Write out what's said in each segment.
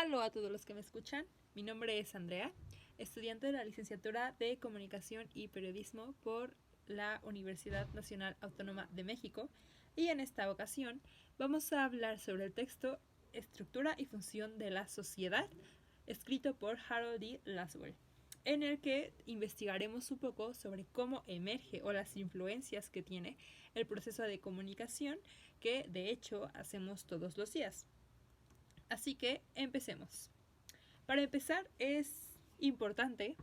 Hola a todos los que me escuchan, mi nombre es Andrea, estudiante de la licenciatura de Comunicación y Periodismo por la Universidad Nacional Autónoma de México, y en esta ocasión vamos a hablar sobre el texto Estructura y Función de la Sociedad, escrito por Harold D. Laswell, en el que investigaremos un poco sobre cómo emerge o las influencias que tiene el proceso de comunicación que de hecho hacemos todos los días. Así que empecemos. Para empezar, es importante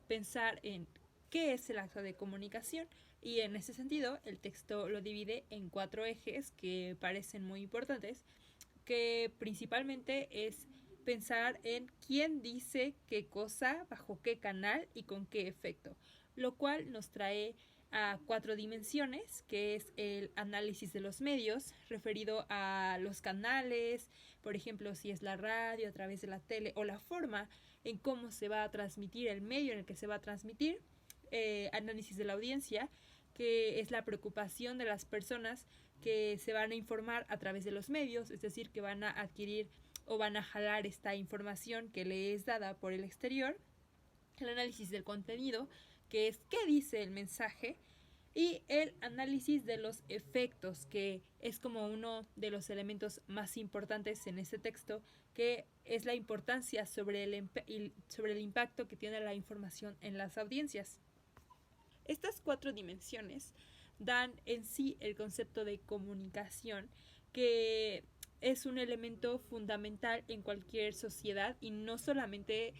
pensar en qué es el acto de comunicación, y en ese sentido el texto lo divide en 4 ejes que parecen muy importantes, que principalmente es pensar en quién dice qué cosa, bajo qué canal y con qué efecto, lo cual nos trae a 4 dimensiones, que es el análisis de los medios, referido a los canales, por ejemplo, si es la radio, a través de la tele, o la forma en cómo se va a transmitir, el medio en el que se va a transmitir. Análisis de la audiencia, que es la preocupación de las personas que se van a informar a través de los medios, es decir, que van a adquirir o van a jalar esta información que le es dada por el exterior. El análisis del contenido, que es qué dice el mensaje, y el análisis de los efectos, que es como uno de los elementos más importantes en este texto, que es la importancia sobre el impacto que tiene la información en las audiencias. Estas 4 dimensiones dan en sí el concepto de comunicación, que es un elemento fundamental en cualquier sociedad, y no solamente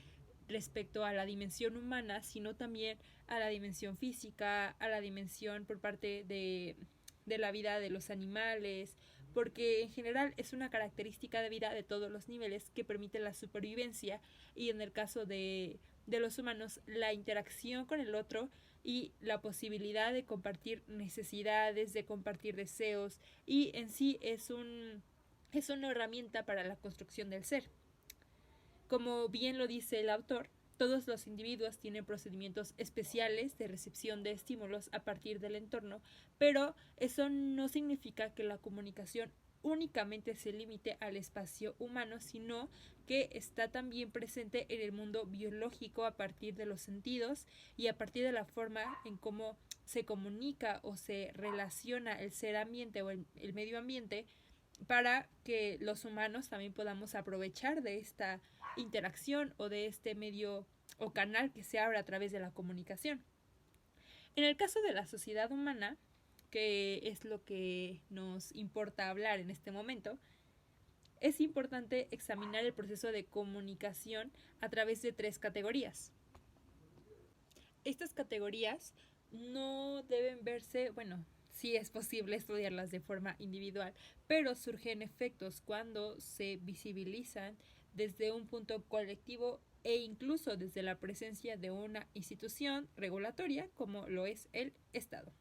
respecto a la dimensión humana, sino también a la dimensión física, a la dimensión por parte de la vida de los animales, porque en general es una característica de vida de todos los niveles que permite la supervivencia, y en el caso de los humanos, la interacción con el otro y la posibilidad de compartir necesidades, de compartir deseos, y en sí es una herramienta para la construcción del ser. Como bien lo dice el autor, todos los individuos tienen procedimientos especiales de recepción de estímulos a partir del entorno, pero eso no significa que la comunicación únicamente se limite al espacio humano, sino que está también presente en el mundo biológico a partir de los sentidos y a partir de la forma en cómo se comunica o se relaciona el ser ambiente o el medio ambiente, para que los humanos también podamos aprovechar de esta interacción o de este medio o canal que se abre a través de la comunicación. En el caso de la sociedad humana, que es lo que nos importa hablar en este momento, es importante examinar el proceso de comunicación a través de 3 categorías. Estas categorías no deben verse, bueno, sí es posible estudiarlas de forma individual, pero surgen efectos cuando se visibilizan desde un punto colectivo e incluso desde la presencia de una institución regulatoria como lo es el Estado.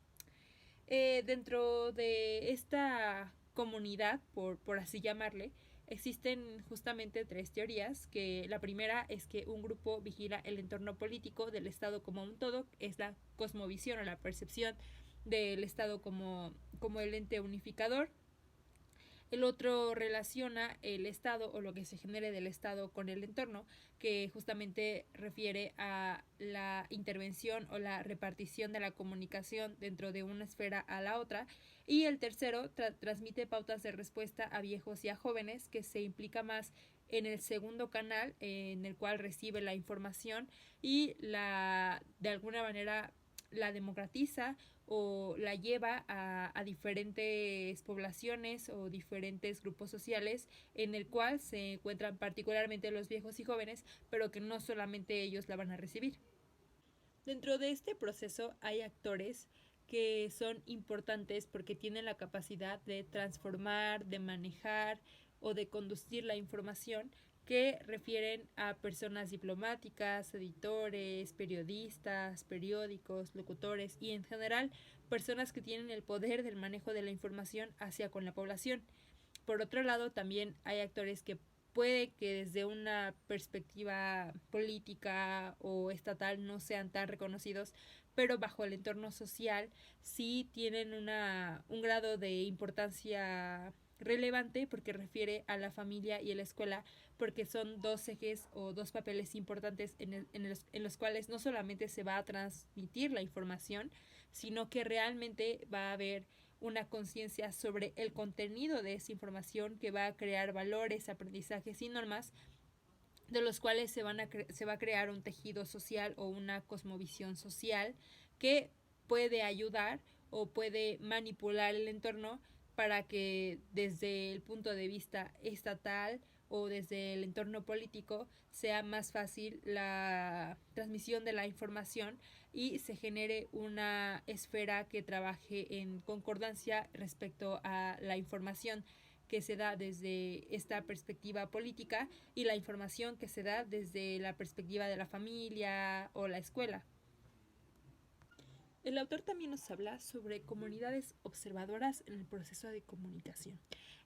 Dentro de esta comunidad, por así llamarle, existen justamente 3 teorías, que la primera es que un grupo vigila el entorno político del Estado como un todo, es la cosmovisión o la percepción del Estado como el ente unificador. El otro relaciona el Estado o lo que se genere del Estado con el entorno, que justamente refiere a la intervención o la repartición de la comunicación dentro de una esfera a la otra. Y el tercero transmite pautas de respuesta a viejos y a jóvenes, que se implica más en el segundo canal, en el cual recibe la información y de alguna manera la democratiza o la lleva a diferentes poblaciones o diferentes grupos sociales, en el cual se encuentran particularmente los viejos y jóvenes, pero que no solamente ellos la van a recibir. Dentro de este proceso hay actores que son importantes porque tienen la capacidad de transformar, de manejar o de conducir la información, que refieren a personas diplomáticas, editores, periodistas, periódicos, locutores y en general personas que tienen el poder del manejo de la información hacia con la población. Por otro lado, también hay actores que puede que desde una perspectiva política o estatal no sean tan reconocidos, pero bajo el entorno social sí tienen un grado de importancia relevante porque refiere a la familia y a la escuela, porque son dos ejes o dos papeles importantes en los cuales no solamente se va a transmitir la información, sino que realmente va a haber una conciencia sobre el contenido de esa información que va a crear valores, aprendizajes y normas de los cuales se va a crear un tejido social o una cosmovisión social que puede ayudar o puede manipular el entorno para que desde el punto de vista estatal o desde el entorno político sea más fácil la transmisión de la información y se genere una esfera que trabaje en concordancia respecto a la información que se da desde esta perspectiva política y la información que se da desde la perspectiva de la familia o la escuela. El autor también nos habla sobre comunidades observadoras en el proceso de comunicación.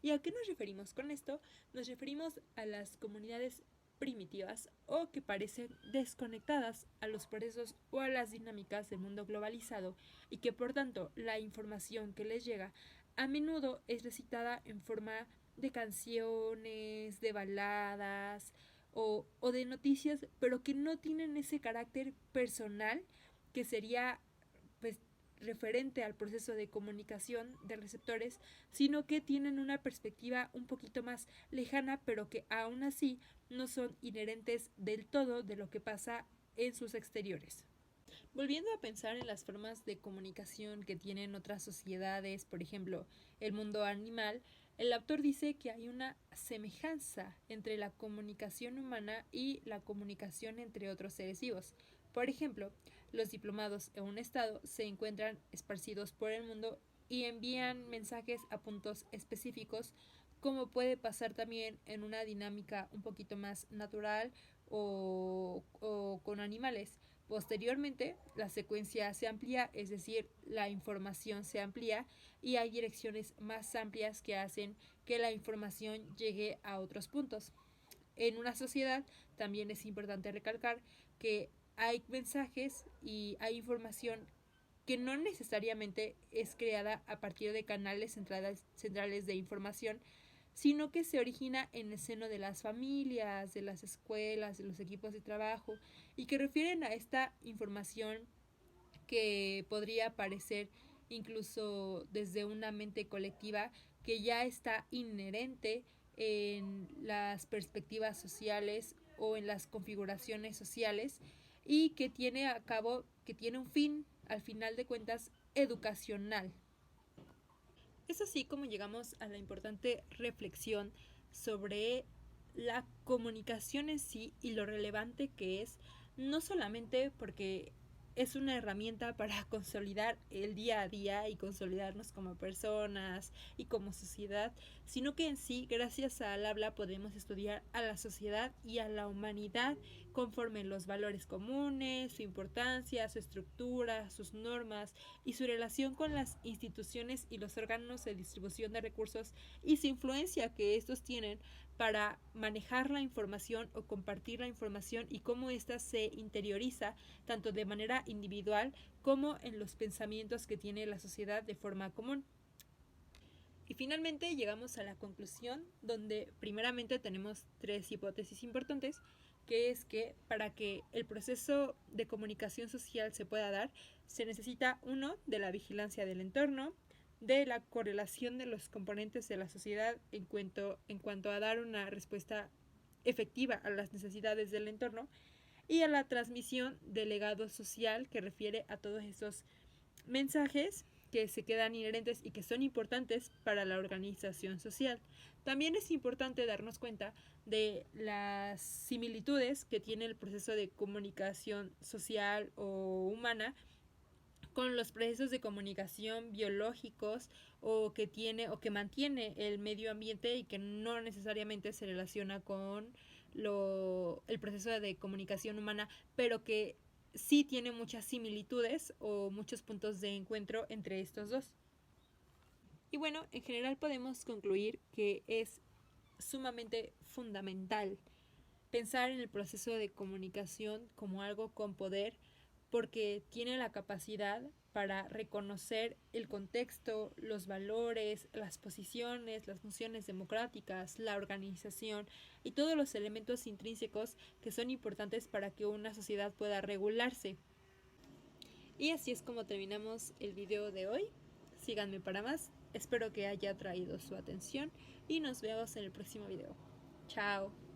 ¿Y a qué nos referimos con esto? Nos referimos a las comunidades primitivas o que parecen desconectadas a los procesos o a las dinámicas del mundo globalizado y que por tanto la información que les llega a menudo es recitada en forma de canciones, de baladas o de noticias, pero que no tienen ese carácter personal que sería pues referente al proceso de comunicación de receptores, sino que tienen una perspectiva un poquito más lejana, pero que aún así no son inherentes del todo de lo que pasa en sus exteriores. Volviendo a pensar en las formas de comunicación que tienen otras sociedades, por ejemplo, el mundo animal, el autor dice que hay una semejanza entre la comunicación humana y la comunicación entre otros seres vivos. Por ejemplo, los diplomados en un estado se encuentran esparcidos por el mundo y envían mensajes a puntos específicos, como puede pasar también en una dinámica un poquito más natural o con animales. Posteriormente, la secuencia se amplía, es decir, la información se amplía y hay direcciones más amplias que hacen que la información llegue a otros puntos. En una sociedad también es importante recalcar que hay mensajes y hay información que no necesariamente es creada a partir de canales centrales de información, sino que se origina en el seno de las familias, de las escuelas, de los equipos de trabajo, y que refieren a esta información que podría aparecer incluso desde una mente colectiva que ya está inherente en las perspectivas sociales o en las configuraciones sociales y que tiene un fin, al final de cuentas, educacional. Es así como llegamos a la importante reflexión sobre la comunicación en sí y lo relevante que es, no solamente porque es una herramienta para consolidar el día a día y consolidarnos como personas y como sociedad, sino que en sí, gracias al habla, podemos estudiar a la sociedad y a la humanidad conforme los valores comunes, su importancia, su estructura, sus normas y su relación con las instituciones y los órganos de distribución de recursos y su influencia que estos tienen para manejar la información o compartir la información y cómo ésta se interioriza tanto de manera individual como en los pensamientos que tiene la sociedad de forma común. Y finalmente llegamos a la conclusión donde primeramente tenemos tres hipótesis importantes, que es que para que el proceso de comunicación social se pueda dar, se necesita uno de la vigilancia del entorno, de la correlación de los componentes de la sociedad en cuanto a dar una respuesta efectiva a las necesidades del entorno y a la transmisión del legado social que refiere a todos esos mensajes que se quedan inherentes y que son importantes para la organización social. También es importante darnos cuenta de las similitudes que tiene el proceso de comunicación social o humana con los procesos de comunicación biológicos o que mantiene el medio ambiente y que no necesariamente se relaciona con el proceso de comunicación humana, pero que sí tiene muchas similitudes o muchos puntos de encuentro entre estos dos. Y bueno, en general podemos concluir que es sumamente fundamental pensar en el proceso de comunicación como algo con poder porque tiene la capacidad para reconocer el contexto, los valores, las posiciones, las funciones democráticas, la organización y todos los elementos intrínsecos que son importantes para que una sociedad pueda regularse. Y así es como terminamos el video de hoy. Síganme para más. Espero que haya traído su atención y nos vemos en el próximo video. Chao.